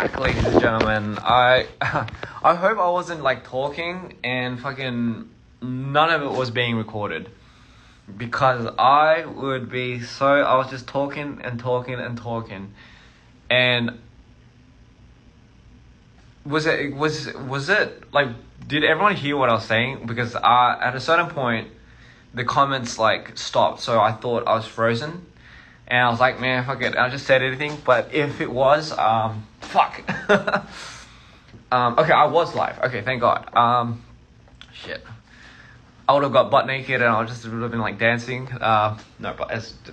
back, ladies and gentlemen. I hope I wasn't like talking and fucking none of it was being recorded, because I was just talking and talking and talking, and was it like, did everyone hear what I was saying? Because at a certain point the comments like stopped, so I thought I was frozen. And I was like, man, fuck it. I just said anything. But if it was, fuck. Okay, I was live. Okay, thank God. Shit. I would have got butt naked and I would have been like dancing. No, but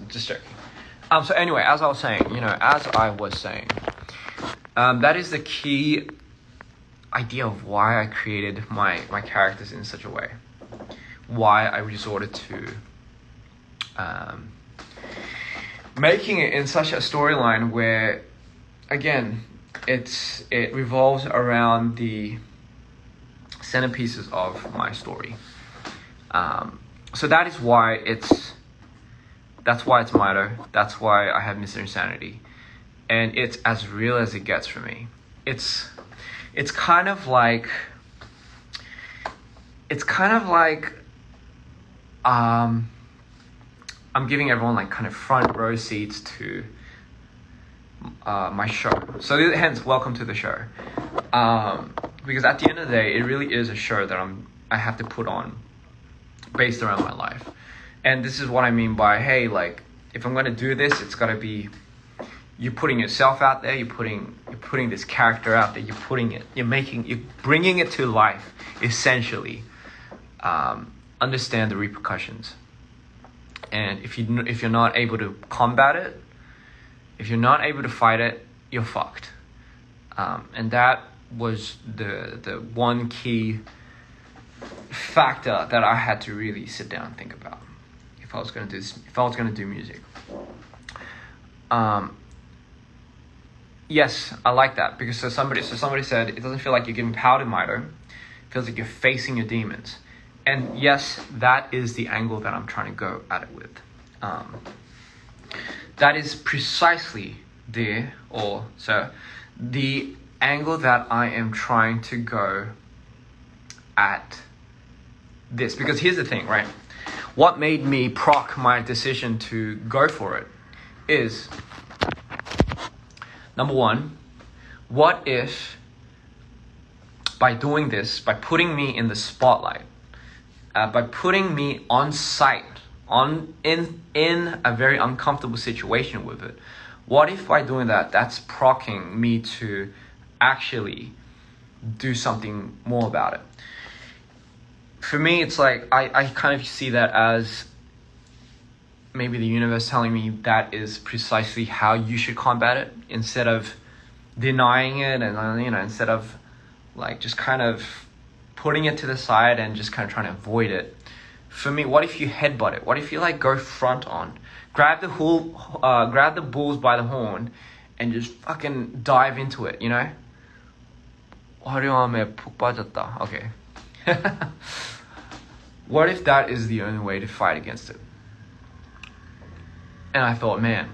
just joking. So anyway, as I was saying, that is the key idea of why I created my characters in such a way. Why I resorted to making it in such a storyline where, again, it revolves around the centerpieces of my story. So that is why that's why it's Mito. That's why I have Mr. Insanity, and it's as real as it gets for me. It's kind of like I'm giving everyone like kind of front row seats to my show. So hence, welcome to the show. Because at the end of the day, it really is a show that I have to put on based around my life. And this is what I mean by, hey, like, if I'm going to do this, it's got to be, you're putting yourself out there, you're putting this character out there, you're bringing it to life, essentially. Understand the repercussions. And if you're not able to combat it, if you're not able to fight it, you're fucked. And that was the one key factor that I had to really sit down and think about if I was going to do music. Yes, I like that, because somebody said it doesn't feel like you're giving power to Mito. It feels like you're facing your demons. And yes, that is the angle that I'm trying to go at it with. That is precisely the angle that I am trying to go at this. Because here's the thing, right? What made me proc my decision to go for it is, number one, what if by doing this, by putting me in the spotlight, by putting me on site, in a very uncomfortable situation with it, what if by doing that's proccing me to actually do something more about it? For me, it's like, I kind of see that as maybe the universe telling me that is precisely how you should combat it, instead of denying it and, instead of like just kind of putting it to the side and just kind of trying to avoid it. For me, what if you headbutt it? What if you like go front on, grab the bulls by the horn, and just fucking dive into it? 화려함에 푹 빠졌다. Okay. What if that is the only way to fight against it? And I thought, man,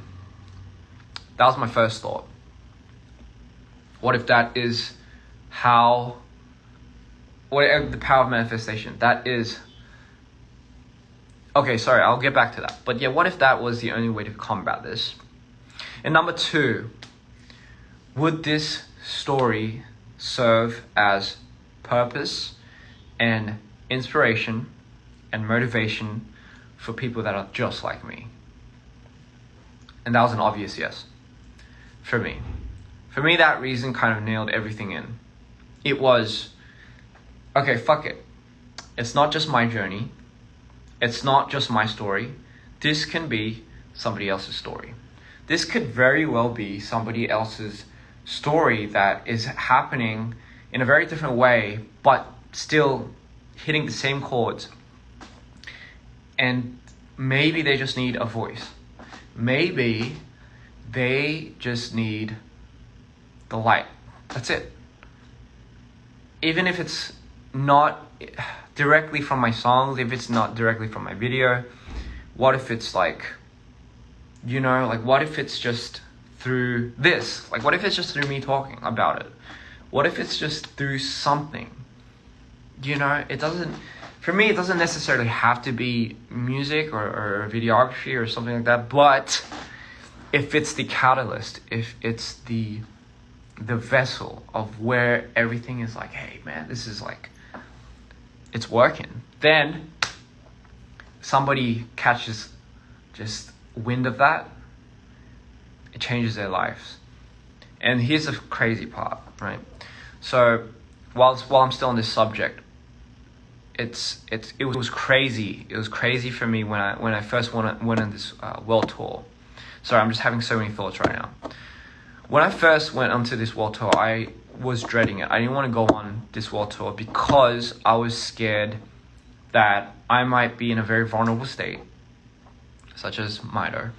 that was my first thought. What if that is the power of manifestation? That is... Okay, sorry, I'll get back to that. But yeah, what if that was the only way to combat this? And number two, would this story serve as purpose and inspiration and motivation for people that are just like me? And that was an obvious yes for me. For me, that reason kind of nailed everything in. It was, okay, fuck it. It's not just my journey. It's not just my story. This can be somebody else's story. This could very well be somebody else's story that is happening in a very different way, but still hitting the same chords. And maybe they just need a voice. Maybe they just need the light. That's it. Even if it's not directly from my songs, if it's not directly from my video, what if it's like, what if it's just through this? Like, what if it's just through me talking about it? What if it's just through something? You know, for me, it doesn't necessarily have to be music or videography or something like that, but if it's the catalyst, if it's the vessel of where everything is like, hey man, this is like, it's working, then somebody catches just wind of that, it changes their lives. And here's the crazy part, right? So while I'm still on this subject, it was crazy. It was crazy for me when I first went on this world tour. Sorry, I'm just having so many thoughts right now. When I first went onto this world tour, I was dreading it. I didn't want to go on this world tour because I was scared that I might be in a very vulnerable state, such as Mido,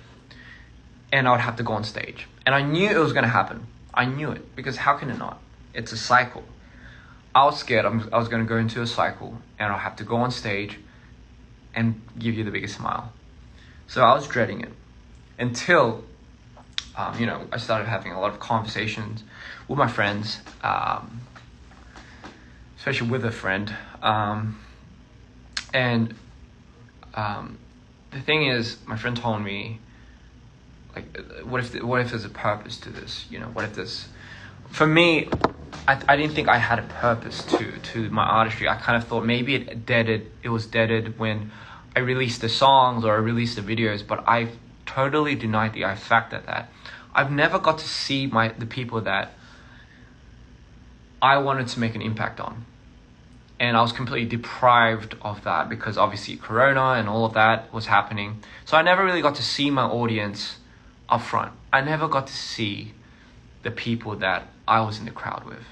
and I would have to go on stage. And I knew it was going to happen. I knew it, because how can it not? It's a cycle. I was scared I was going to go into a cycle and I'll have to go on stage and give you the biggest smile. So I was dreading it until, I started having a lot of conversations with my friends, especially with a friend. And the thing is, my friend told me, like, what if there's a purpose to this? You know, what if this? For me, I didn't think I had a purpose to my artistry. I kind of thought maybe it was deaded when I released the songs or I released the videos, but I totally denied the fact that I've never got to see the people that I wanted to make an impact on. And I was completely deprived of that because obviously Corona and all of that was happening. So I never really got to see my audience up front. I never got to see the people that I was in the crowd with.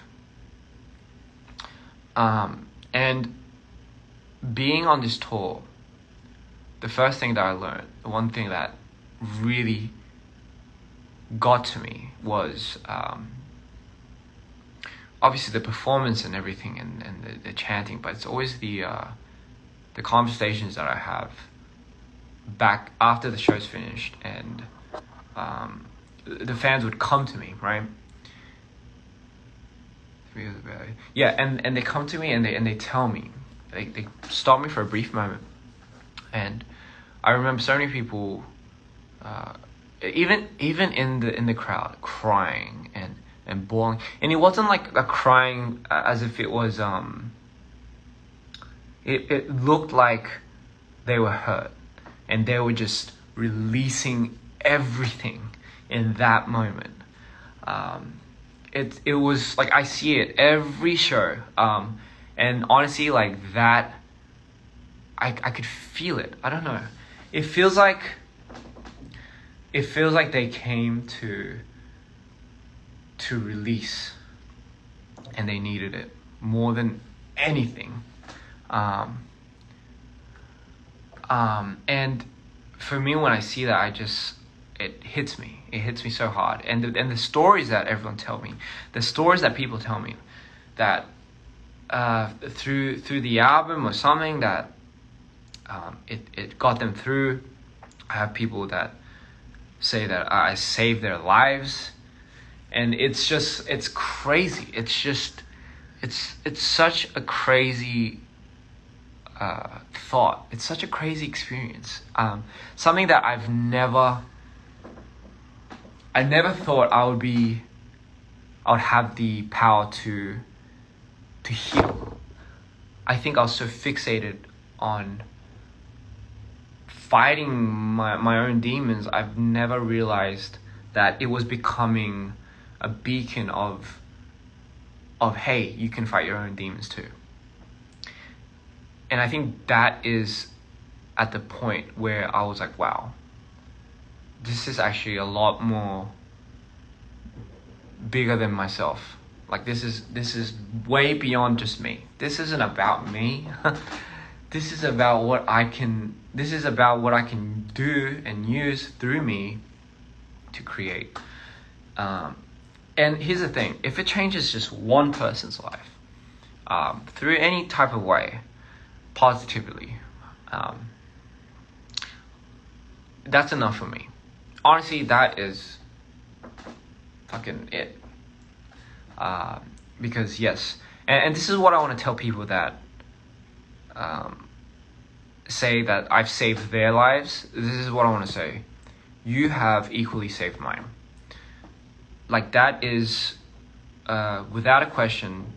And being on this tour, the first thing that I learned, the one thing that really got to me was obviously the performance and everything and the chanting, but it's always the conversations that I have back after the show's finished, and the fans would come to me, right? Yeah, and they come to me and they tell me, they stop me for a brief moment, and I remember so many people, even in the crowd, crying and bawling, and it wasn't like a crying as if it was it looked like they were hurt and they were just releasing everything in that moment. It was like, I see it every show, and honestly, like that, I could feel it. I don't know, it feels like they came to release, and they needed it more than anything. And for me, when I see that, it hits me. It hits me so hard. And the stories that everyone tell me, the stories that people tell me, that through the album or something, that it got them through. I have people that say that I saved their lives, and it's crazy. It's such a crazy thought. It's such a crazy experience. Something that I never thought I would have the power to heal. I think I was so fixated on fighting my own demons. I've never realized that it was becoming a beacon of hey, you can fight your own demons too. And I think that is at the point where I was like, wow, this is actually a lot more bigger than myself. Like, this is way beyond just me. This isn't about me. This is about what I can do and use through me to create. And here's the thing, if it changes just one person's life, through any type of way, positively, that's enough for me. Honestly, that is fucking it. Because yes, and this is what I want to tell people that say that I've saved their lives. This is what I want to say. You have equally saved mine. Like, that is, without a question,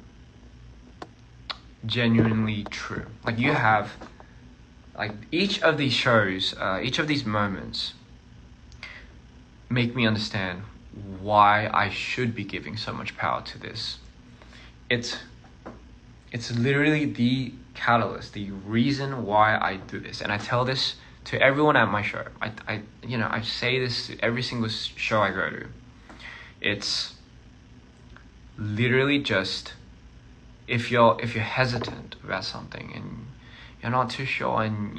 genuinely true. Like, you have, like, each of these shows, each of these moments make me understand why I should be giving so much power to this. It's literally the catalyst, the reason why I do this. And I tell this to everyone at my show. I say this to every single show I go to. It's literally just, if you're hesitant about something and you're not too sure, and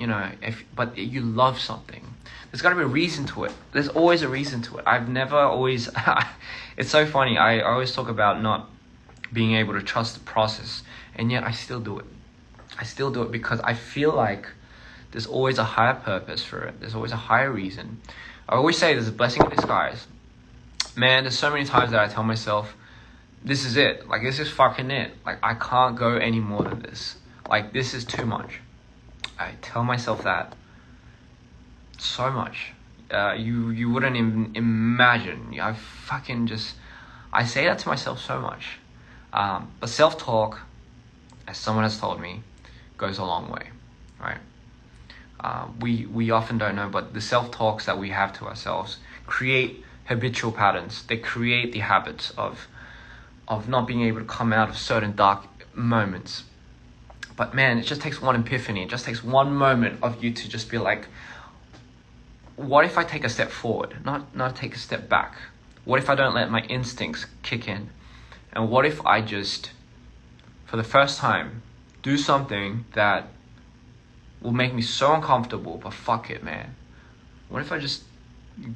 but you love something, there's got to be a reason to it. There's always a reason to it. I've never always it's so funny, I always talk about not being able to trust the process, and yet I still do it. I still do it because I feel like there's always a higher purpose for it. There's always a higher reason. I always say there's a blessing in disguise. Man, there's so many times that I tell myself, this is it. Like, this is fucking it. Like, I can't go any more than this. Like, this is too much. I tell myself that so much. You wouldn't even imagine. I say that to myself so much. But self-talk, as someone has told me, goes a long way, right? We often don't know, but the self-talks that we have to ourselves create habitual patterns. They create the habits of not being able to come out of certain dark moments. But man, it just takes one epiphany. It just takes one moment of you to just be like, what if I take a step forward, not take a step back? What if I don't let my instincts kick in? And what if I just, for the first time, do something that will make me so uncomfortable, but fuck it, man. What if I just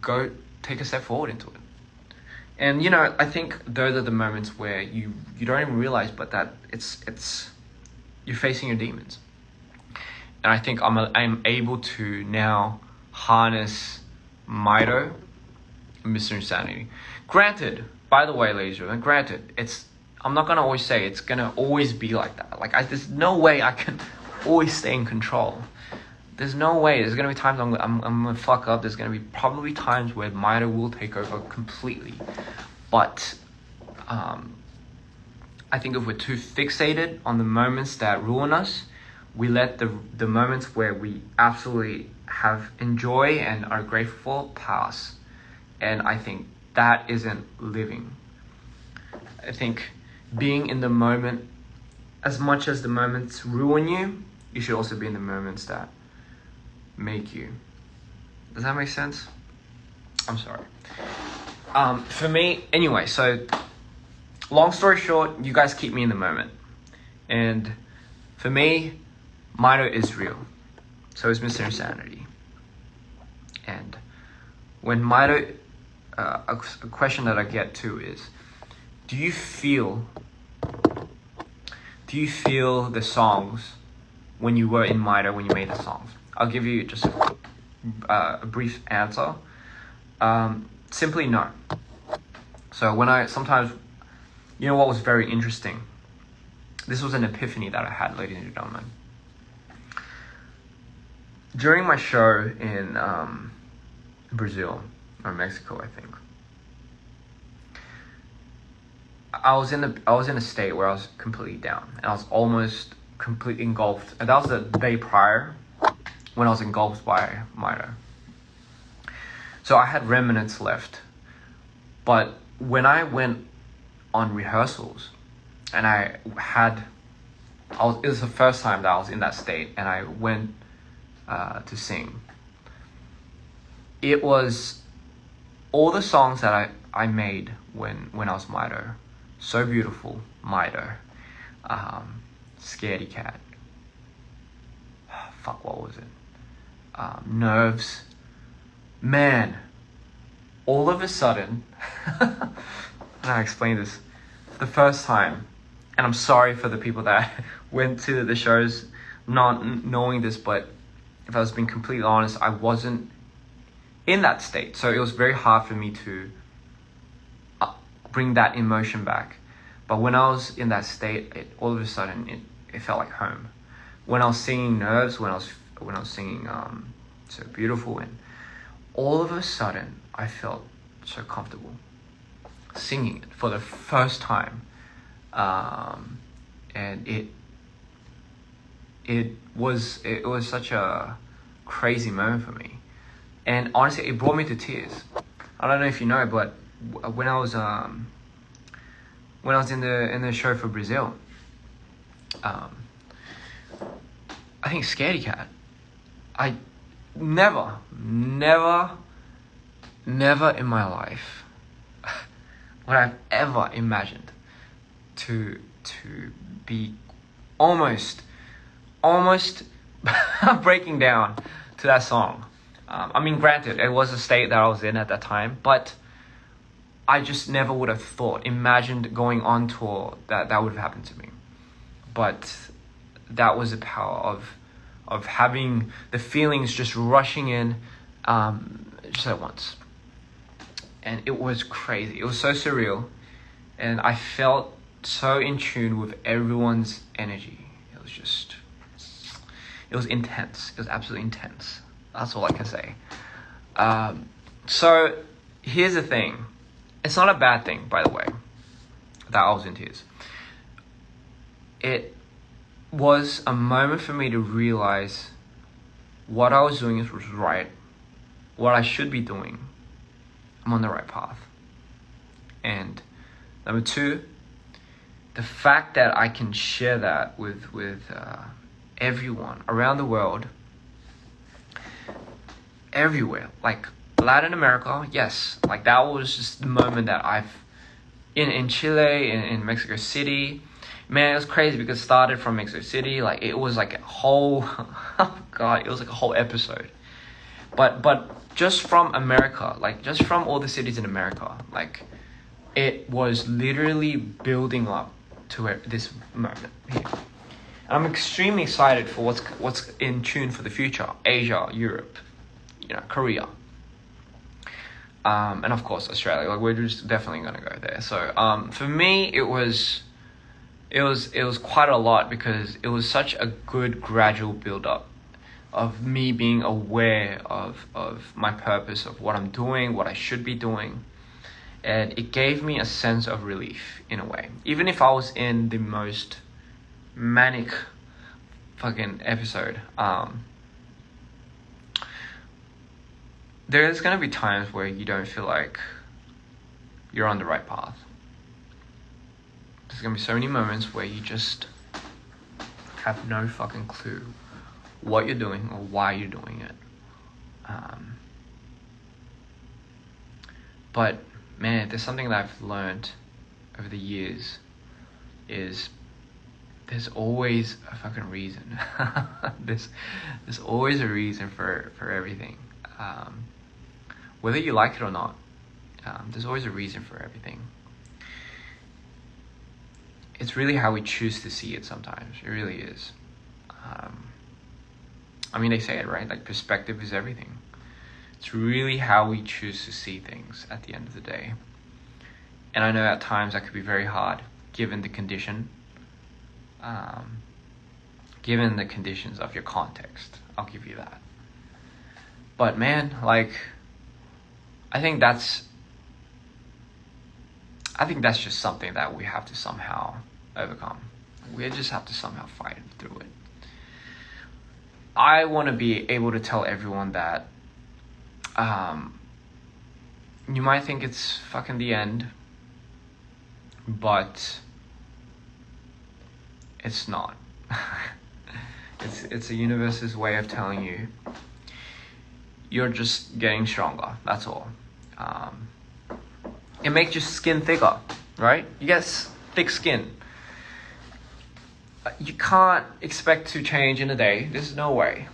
go take a step forward into it? And I think those are the moments where you don't even realize, but that it's you're facing your demons. And I think I'm able to now harness Mito and Mr. Insanity. Granted, by the way, ladies and gentlemen, I'm not gonna always say it's gonna always be like that. Like, there's no way I can always stay in control. There's no way. There's gonna be times I'm gonna fuck up. There's gonna be probably times where Mito will take over completely. But I think if we're too fixated on the moments that ruin us, we let the moments where we absolutely have enjoy and are grateful pass. And I think that isn't living. I think being in the moment, as much as the moments ruin you, you should also be in the moments that make you. Does that make sense? I'm sorry. For me, anyway, so long story short, you guys keep me in the moment. And for me, Mito is real. So is Mr. Insanity. And when Mito, a question that I get too is, do you feel the songs when you were in Mito, when you made the songs? I'll give you just a brief answer. Simply no. So sometimes, what was very interesting? This was an epiphany that I had, ladies and gentlemen. During my show in Brazil or Mexico, I think, I was in a state where I was completely down, and I was almost completely engulfed. And that was the day prior, when I was engulfed by Mito. So I had remnants left. But when I went on rehearsals, and it was the first time that I was in that state, and I went to sing. It was all the songs that I made when I was Mito. So Beautiful, Mito. Scaredy Cat. Fuck, what was it? Nerves. Man, all of a sudden, and I explain this, for the first time, and I'm sorry for the people that went to the shows not knowing this, but if I was being completely honest, I wasn't in that state. So it was very hard for me to bring that emotion back. But when I was in that state, all of a sudden it felt like home. When I was singing Nerves, when I was singing So Beautiful, and all of a sudden I felt so comfortable singing it for the first time, and it was such a crazy moment for me, and honestly it brought me to tears. I don't know if you know, but when I was in the show for Brazil, I think Scaredy Cat, I never in my life would I've ever imagined to be almost breaking down to that song. I mean, granted, it was a state that I was in at that time, but I just never would have imagined going on tour that would have happened to me. But that was the power of having the feelings just rushing in just at once. And it was crazy. It was so surreal. And I felt so in tune with everyone's energy. It was intense. It was absolutely intense. That's all I can say. So here's the thing. It's not a bad thing, by the way, that I was in tears. It was a moment for me to realize what I was doing was right, what I should be doing. I'm on the right path. And number two, the fact that I can share that with everyone around the world, everywhere, like Latin America, yes, like that was just the moment that in Chile, in Mexico City. Man, it was crazy because it started from Mexico City. Like it was like a whole, oh God, it was like a whole episode. But just from America, like just from all the cities in America, like it was literally building up to this moment here. I'm extremely excited for what's in tune for the future. Asia, Europe, Korea, and of course Australia. Like we're just definitely gonna go there. So for me, it was quite a lot because it was such a good gradual build up of me being aware of my purpose, of what I'm doing, what I should be doing. And it gave me a sense of relief in a way. Even if I was in the most manic fucking episode, there's gonna be times where you don't feel like you're on the right path. There's gonna be so many moments where you just have no fucking clue what you're doing or why you're doing it. But man, there's something that I've learned over the years is there's always a fucking reason. there's always a reason for everything. Whether you like it or not, there's always a reason for everything. It's really how we choose to see it sometimes. It really is. I mean, they say it, right? Like, perspective is everything. It's really how we choose to see things at the end of the day. And I know at times that could be very hard, given the condition. Given the conditions of your context. I'll give you that. But man, like, I think that's just something that we have to somehow overcome. We just have to somehow fight through it. I want to be able to tell everyone that you might think it's fucking the end, but it's not. It's the universe's way of telling you you're just getting stronger. That's all. It makes your skin thicker, right? You get thick skin. You can't expect to change in a day. There's no way.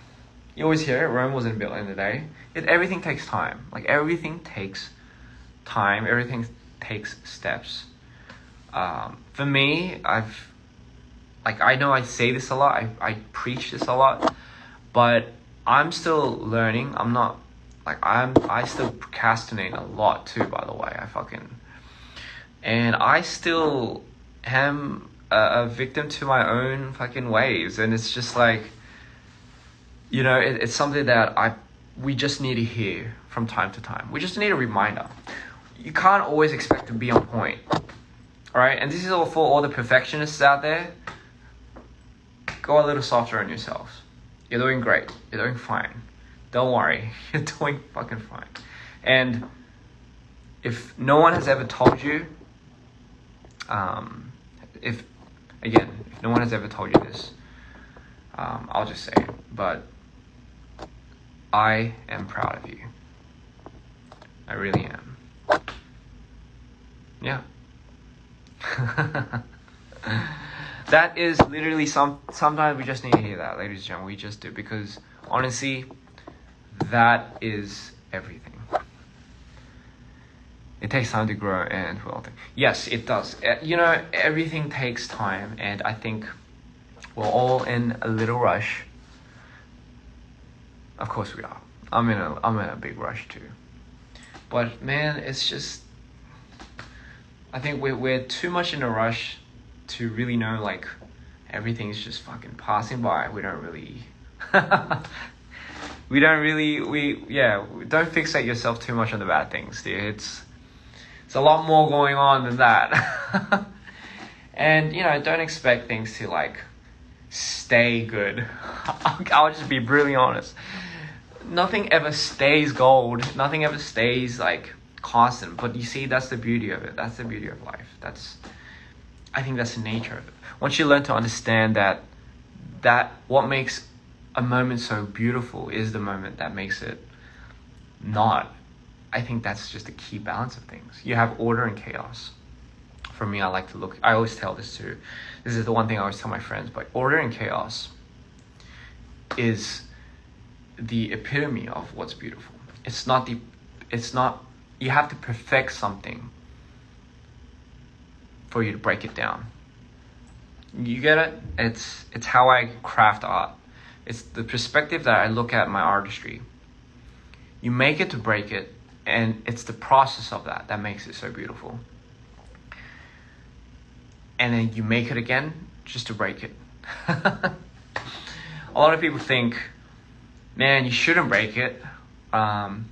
You always hear it, Rome wasn't built in a day. Everything takes time. Like, everything takes time. Everything takes steps. For me, I know I say this a lot. I preach this a lot. But I'm still learning. I still procrastinate a lot too, by the way. And I still am a victim to my own fucking ways. And it's just like, you know, it's something that we just need to hear from time to time. We just need a reminder. You can't always expect to be on point. Alright? And this is all for all the perfectionists out there. Go a little softer on yourselves. You're doing great. You're doing fine. Don't worry. You're doing fucking fine. And if no one has ever told you, if no one has ever told you this, I'll just say it. But I am proud of you. I really am. Yeah. That is literally sometimes we just need to hear that, ladies and gentlemen. We just do, because honestly, that is everything. It takes time to grow and well. Yes, it does. You know, everything takes time, and I think we're all in a little rush. Of course we are. I'm in a big rush too. But man, it's just, I think we're too much in a rush to really know, like, everything is just fucking passing by. We don't don't fixate yourself too much on the bad things, dude. It's a lot more going on than that. And, you know, don't expect things to, like, stay good. I'll just be brutally honest. Nothing ever stays gold. Nothing ever stays, like, constant. But you see, that's the beauty of it. That's the beauty of life. I think that's the nature of it. Once you learn to understand that what makes a moment so beautiful is the moment that makes it not. I think that's just the key balance of things. You have order and chaos. For me, I always tell this too. This is the one thing I always tell my friends, but order and chaos is the epitome of what's beautiful. It's not, you have to perfect something for you to break it down. You get it? It's how I craft art. It's the perspective that I look at my artistry. You make it to break it, and it's the process of that makes it so beautiful. And then you make it again just to break it. A lot of people think, man, you shouldn't break it. And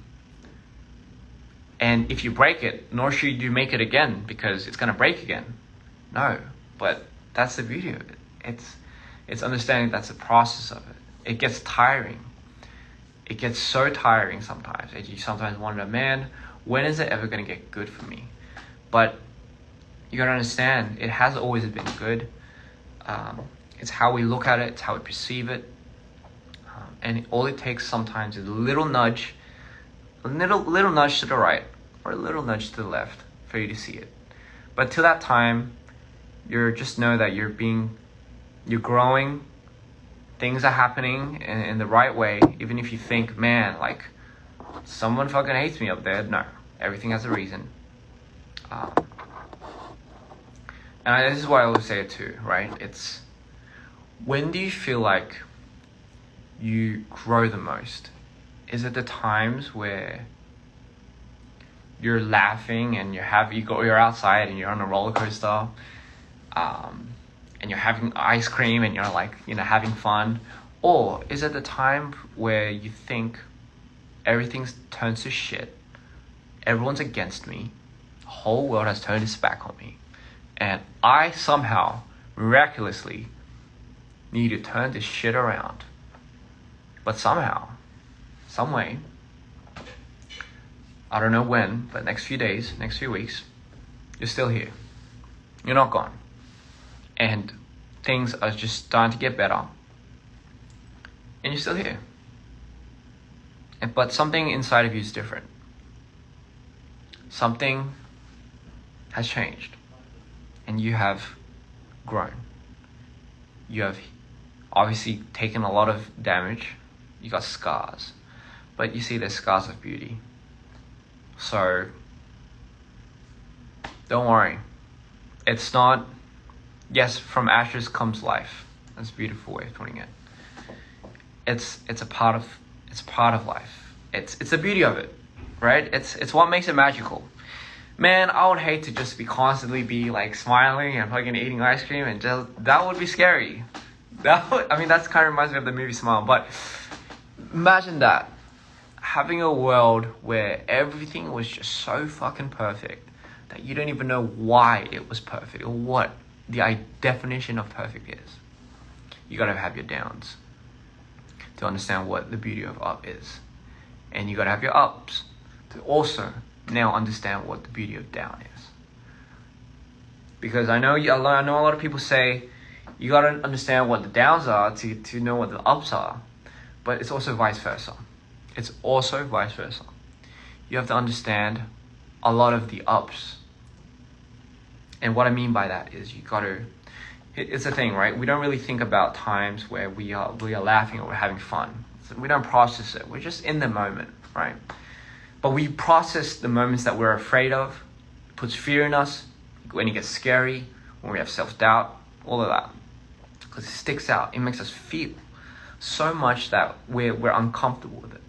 if you break it, nor should you make it again, because it's going to break again. No, but that's the beauty of it. It's understanding that's the process of it. It gets tiring. It gets so tiring sometimes. And you sometimes wonder, man, when is it ever going to get good for me? But you got to understand, it has always been good. It's how we look at it. It's how we perceive it. And all it takes sometimes is a little nudge to the right or a little nudge to the left for you to see it. But till that time, you just know that you're growing. Things are happening in the right way. Even if you think, man, like, someone fucking hates me up there. No, everything has a reason. And this is why I always say it too, right? It's, when do you feel like you grow the most? Is it the times where you're laughing and you're outside and you're on a roller coaster, and you're having ice cream and you're, like, you know, having fun? Or is it the time where you think everything's turned to shit, everyone's against me, the whole world has turned its back on me, and I somehow miraculously need to turn this shit around? But somehow, some way, I don't know when, but next few days, next few weeks, you're still here. You're not gone. And things are just starting to get better. And you're still here. But something inside of you is different. Something has changed. And you have grown. You have obviously taken a lot of damage. You got scars. But you see, there's scars of beauty. So, don't worry. It's not, yes, from ashes comes life. That's a beautiful way of putting it. It's a part of life. It's the beauty of it, right? It's what makes it magical. Man, I would hate to just be constantly be like smiling and fucking eating ice cream and just, that would be scary. I mean, that's kind of reminds me of the movie Smile, but imagine that. Having a world where everything was just so fucking perfect that you don't even know why it was perfect or what the definition of perfect is. You gotta have your downs to understand what the beauty of up is. And you gotta have your ups to also now understand what the beauty of down is. Because I know a lot of people say you gotta understand what the downs are to know what the ups are, but it's also vice versa. It's also vice versa. You have to understand a lot of the ups. And what I mean by that is you gotta, it's a thing, right? We don't really think about times where we are laughing or we're having fun. So we don't process it. We're just in the moment, right? But we process the moments that we're afraid of. It puts fear in us when it gets scary, when we have self-doubt, all of that. Because it sticks out. It makes us feel so much that we're uncomfortable with it.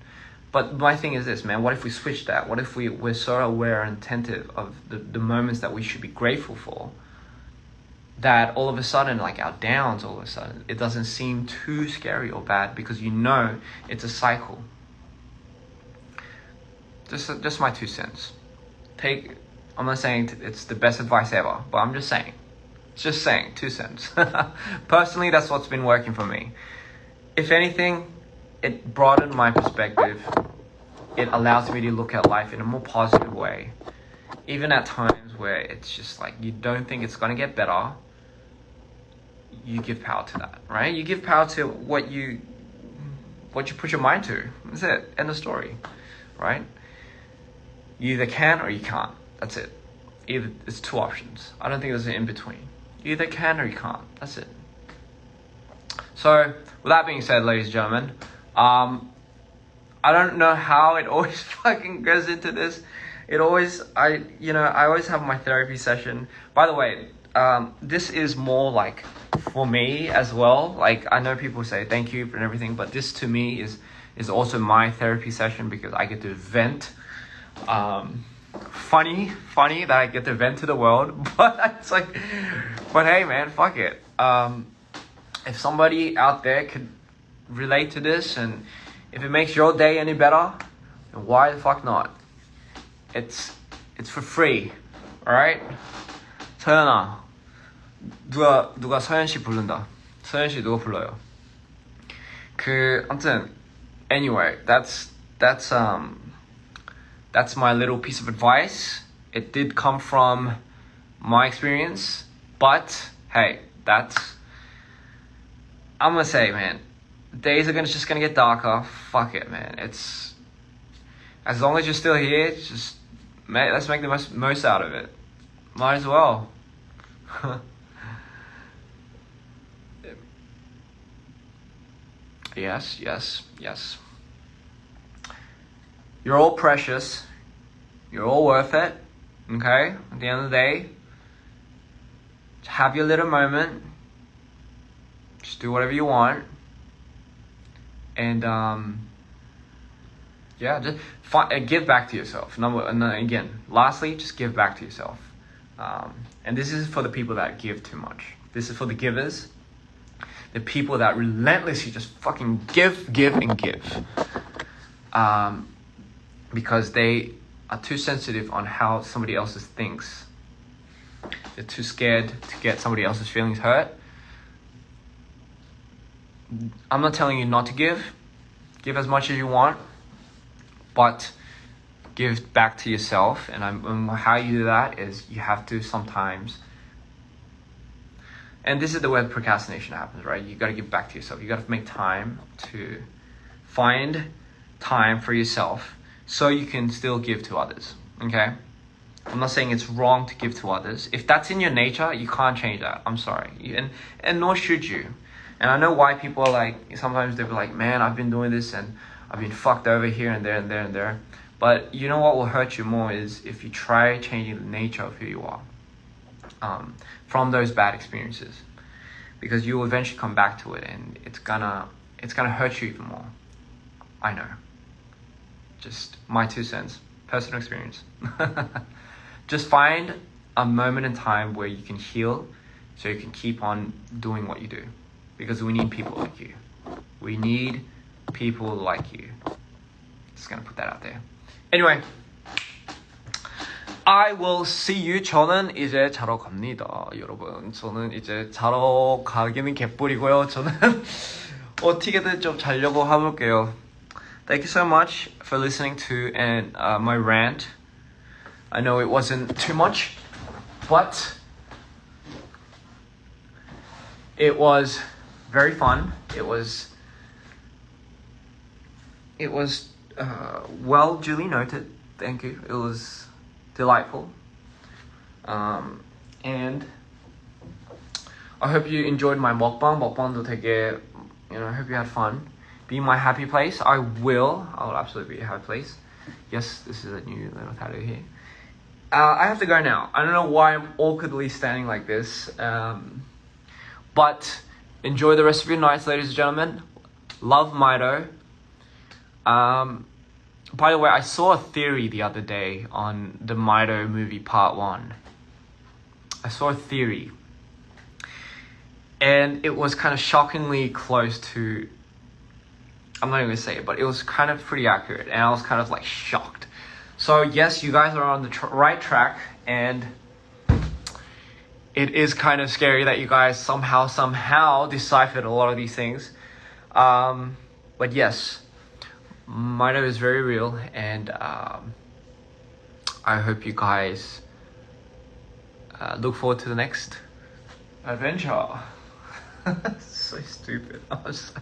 But my thing is this, man, what if we switch that? What if we're so aware and attentive of the moments that we should be grateful for, that all of a sudden, like our downs, all of a sudden, it doesn't seem too scary or bad because you know it's a cycle. Just my 2 cents. I'm not saying it's the best advice ever, but I'm just saying. It's just saying, 2 cents. Personally, that's what's been working for me. If anything, it broadened my perspective. It allows me to look at life in a more positive way. Even at times where it's just like you don't think it's going to get better, you give power to that, right? You give power to what you put your mind to. That's it. End of story, right? You either can or you can't. That's it. It's 2 options. I don't think there's an in-between. You either can or you can't. That's it. So, with that being said, ladies and gentlemen, I don't know how it always fucking goes into this. I always have my therapy session. By the way, this is more like for me as well. Like, I know people say thank you and everything, but this to me is also my therapy session because I get to vent. Funny that I get to vent to the world, but it's like, but hey man, fuck it. If somebody out there could relate to this and if it makes your day any better, then why the fuck not? It's for free, alright? 서연아, 누가 서연 씨 부른다. 서연 씨 누가 불러요? 아무튼, anyway, that's my little piece of advice. It did come from my experience, but hey, I'm gonna say, man, days are just gonna get darker. Fuck it, man. It's as long as you're still here, let's make the most out of it. Might as well. Yes. You're all precious. You're all worth it. Okay? At the end of the day, just have your little moment. Just do whatever you want. And just give back to yourself. Lastly, just give back to yourself. And this is for the people that give too much. This is for the givers. The people that relentlessly just fucking give. Because they are too sensitive on how somebody else thinks. They're too scared to get somebody else's feelings hurt. I'm not telling you not to give. Give as much as you want. But give back to yourself. And how you do that is you have to sometimes... And this is the way procrastination happens, right? You got to give back to yourself. You got to make time to find time for yourself so you can still give to others, okay? I'm not saying it's wrong to give to others. If that's in your nature, you can't change that. I'm sorry. And nor should you. And I know why people are like, sometimes they'll be like, man, I've been doing this and I've been fucked over here and there and there and there. But you know what will hurt you more is if you try changing the nature of who you are from those bad experiences. Because you will eventually come back to it and it's gonna hurt you even more. I know. Just my 2 cents. Personal experience. just find a moment in time where you can heal so you can keep on doing what you do. Because we need people like you. We need people like you. Just gonna put that out there. Anyway, I will see you. 저는 이제 자러 갑니다, 여러분. 저는 이제 자러 가기는 개뿔이고요. 저는 어떻게든 좀 자려고 해볼게요. Thank you so much for listening to my rant. I know it wasn't too much, but it was very fun. It was well duly noted. Thank you. It was delightful. And I hope you enjoyed my mukbang. 먹방도 되게, I hope you had fun. Be my happy place. I will absolutely be a happy place. Yes, this is a new little tattoo here. I have to go now. I don't know why I'm awkwardly standing like this. But enjoy the rest of your nights, ladies and gentlemen. Love Mido. By the way, I saw a theory the other day on the Mido movie part 1. I saw a theory. And it was kind of shockingly close to, I'm not even going to say it, but it was kind of pretty accurate. And I was kind of like shocked. So yes, you guys are on the right track. And it is kind of scary that you guys somehow deciphered a lot of these things. But yes, Mido is very real. And I hope you guys look forward to the next adventure. So stupid. I was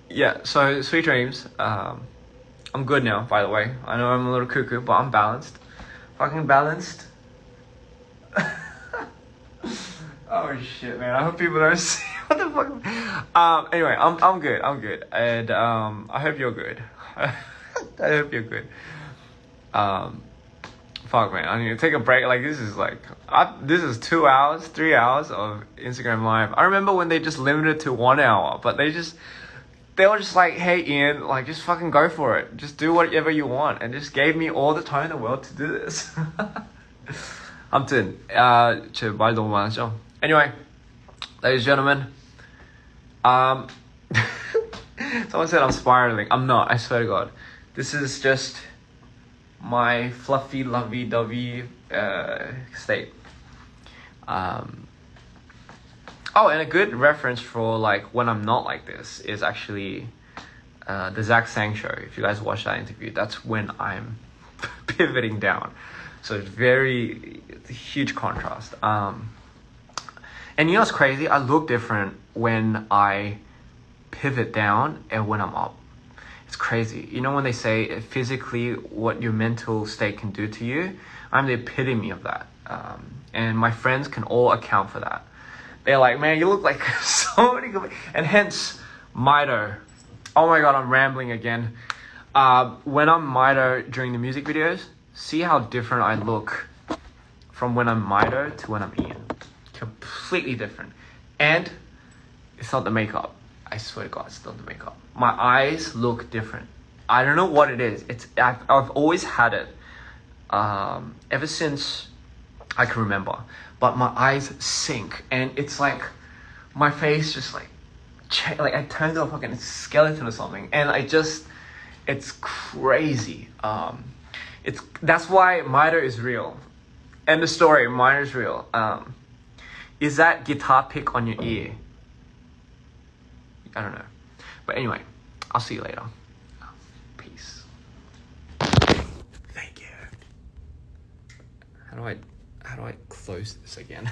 yeah, so sweet dreams. I'm good now, by the way. I know I'm a little cuckoo, but I'm balanced. Fucking balanced. Oh shit, man. I hope people don't see what the fuck. Anyway, I'm good. And I hope you're good. I hope you're good. Fuck, man, I need to take a break. Like, this is 2 hours, 3 hours of Instagram Live. I remember when they just limited it to 1 hour, but they were just like, hey, Ian, like, just fucking go for it. Just do whatever you want. And just gave me all the time in the world to do this. 아무튼, 제 말 너무 많았죠? Anyway, ladies and gentlemen, someone said I'm spiraling. I'm not, I swear to God. This is just my fluffy, lovey-dovey state. Oh, and a good reference for like when I'm not like this is actually the Zach Sang show. If you guys watch that interview, that's when I'm pivoting down. So it's a huge contrast. And you know what's crazy? I look different when I pivot down and when I'm up. It's crazy. You know when they say physically what your mental state can do to you? I'm the epitome of that. And my friends can all account for that. They're like, man, you look like so many good... And hence, Mido. Oh my God, I'm rambling again. When I'm Mido during the music videos, see how different I look from when I'm Mido to when I'm Ian. Completely different. And it's not the makeup. I swear to God, it's not the makeup. My eyes look different. I don't know what it is. I've always had it. Ever since I can remember. But my eyes sink. And it's like my face just like I turned to a fucking skeleton or something. And it's crazy. That's why Mido is real. End of story, Mido is real. Is that guitar pick on your ear? I don't know. But anyway, I'll see you later. Peace. Thank you. How do I close this again?